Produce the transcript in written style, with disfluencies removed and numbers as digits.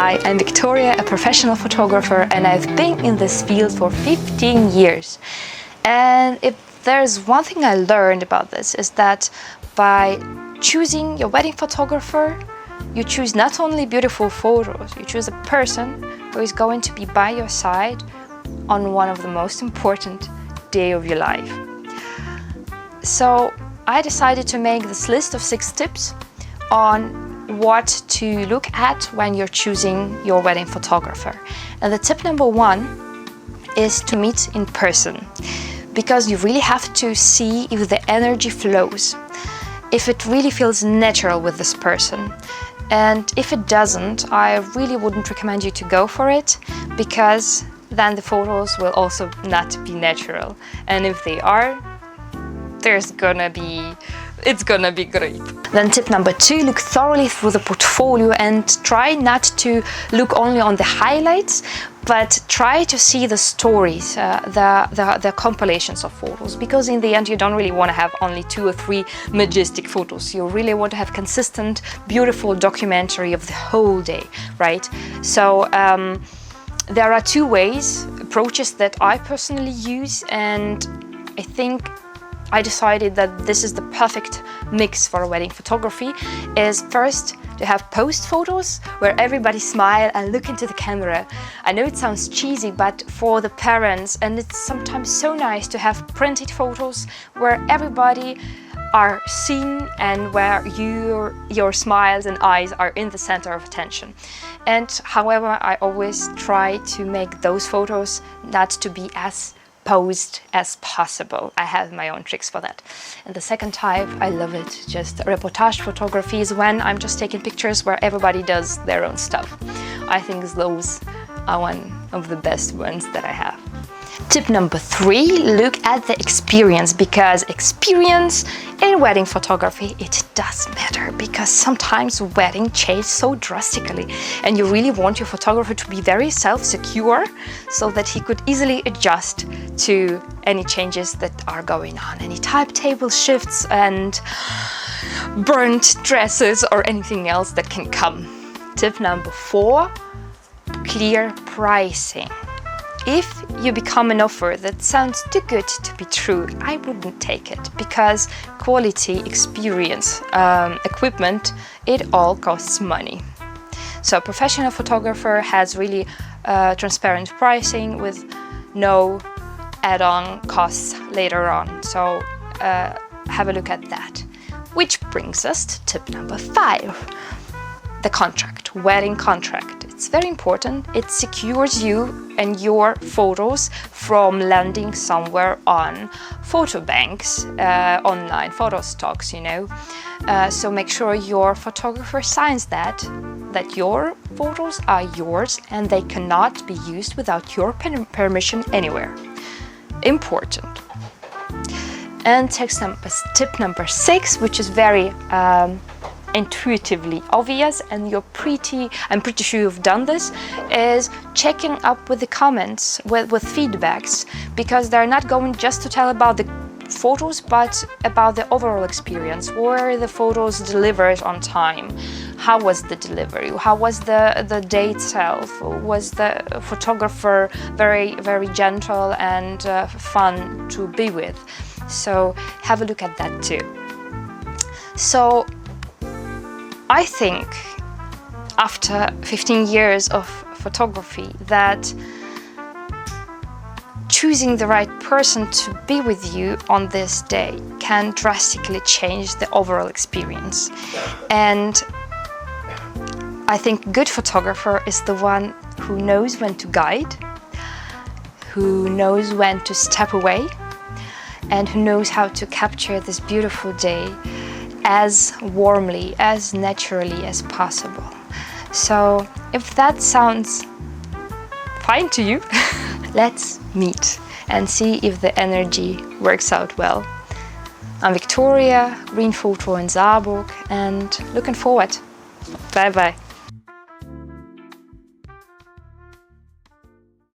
Hi, I'm Victoria, a professional photographer, and I've been in this field for 15 years. And if there's one thing I learned about this is that by choosing your wedding photographer, you choose not only beautiful photos, you choose a person who is going to be by your side on one of the most important days of your life. So I decided to make this list of 6 tips on what to look at when you're choosing your wedding photographer. And the tip number 1 is to meet in person, because you really have to see if the energy flows, if it really feels natural with this person. And if it doesn't, I really wouldn't recommend you to go for it, because then the photos will also not be natural. And if they are, it's gonna be great. Then tip number 2, look thoroughly through the portfolio and try not to look only on the highlights, but try to see the stories, the compilations of photos, because in the end you don't really want to have only 2 or 3 majestic photos. You really want to have consistent, beautiful documentary of the whole day, right? So there are 2 approaches that I personally use, and I think I decided that this is the perfect mix for a wedding photography. Is first to have post photos where everybody smile and look into the camera. I know it sounds cheesy, but for the parents, and it's sometimes so nice to have printed photos where everybody are seen and where your smiles and eyes are in the center of attention. And however, I always try to make those photos not to be as posed as possible. I have my own tricks for that. And the second type, I love it, just reportage photography, is when I'm just taking pictures where everybody does their own stuff. I think those are one of the best ones that I have. Tip number 3, look at the experience, because experience in wedding photography, it does matter, because sometimes weddings change so drastically and you really want your photographer to be very self-secure so that he could easily adjust to any changes that are going on, any type table shifts and burnt dresses or anything else that can come. Tip number 4, clear pricing. If you become an offer that sounds too good to be true, I wouldn't take it, because quality, experience, equipment, it all costs money. So a professional photographer has really transparent pricing with no add-on costs later on. So have a look at that. Which brings us to tip number 5, the contract, wedding contract. It's very important. It secures you and your photos from landing somewhere on photo banks, online photo stocks, you know. So make sure your photographer signs that your photos are yours and they cannot be used without your permission anywhere. Important. And tip number 6, which is very intuitively obvious, and I'm pretty sure you've done this, is checking up with the comments, with feedbacks, because they're not going just to tell about the photos, but about the overall experience. Were the photos delivered on time? How was the delivery? How was the day itself? Was the photographer very, very gentle and fun to be with? So have a look at that too. So I think after 15 years of photography that choosing the right person to be with you on this day can drastically change the overall experience. And I think a good photographer is the one who knows when to guide, who knows when to step away, and who knows how to capture this beautiful day as warmly, as naturally as possible. So if that sounds fine to you, let's meet and see if the energy works out well. I'm Victoria, Green Photo in Saarburg, and looking forward. Bye bye.